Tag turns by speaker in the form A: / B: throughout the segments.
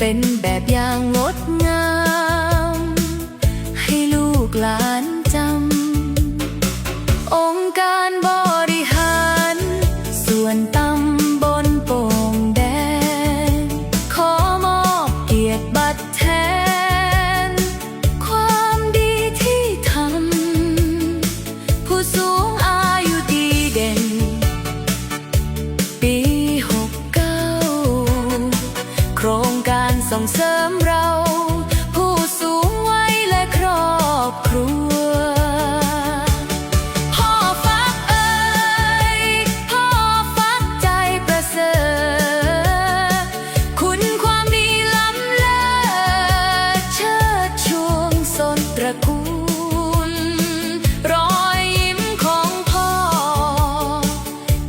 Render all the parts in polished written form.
A: เป็นแบบอย่างงดงามให้ลูกหลานจำองค์การบริหารส่วนตำบลโป่งแดงขอมอบเกียรติบัตรแทนความดีที่ทำผู้สูงอายุดีเด่นปี69โครงการส่งเสริมเราผู้สูงวัยและครอบครัวพ่อฟักเอ่ยพ่อฟักใจประเสริฐคุณความดีล้ำเลิศเชิดชูงสนตระกูลรอยยิ้มของพ่อ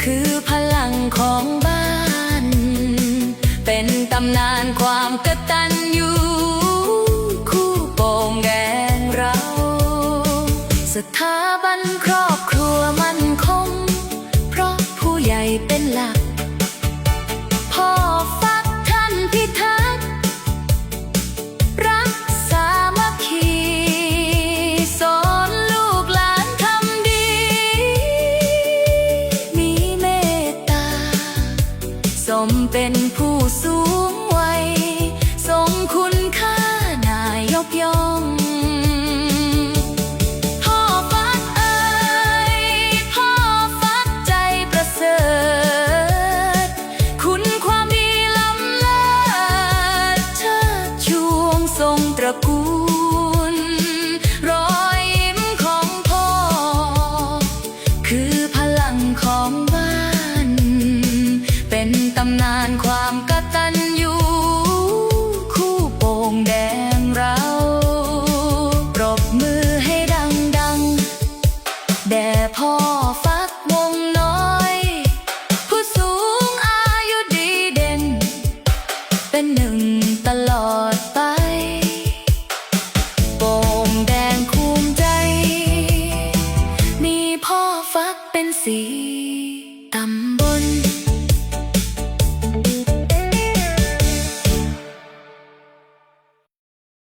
A: คือพลังของบ้านเป็นตำนานความกตัญญูคู่โป่งแดงเราสถาบันครอบครัวมั่นคงเพราะผู้ใหญ่เป็นหลักพ่อฟักท่านพิทักษ์รักสามัคคีสอนลูกหลานทำดีมีเมตตาสมเป็นผู้สูงวัยทรงคุณค่านายกย่องพ่อฟักเอ่ยพ่อฟักใจประเสริฐคุณความดีล้ำเลิศเชิดชูงทรงตระกูลรอยยิ้มของพ่อคือพลังของบ้านเป็นตำนานความกตัญญูคู่โป่งแดงเราปรบมือให้ดังๆแด่พ่อฟักวงน้อยผู้สูงอายุดีเด่นเป็นหนึ่งตลอดไปโป่งแดงภูมิใจมีพ่อฟักเป็นสีตำ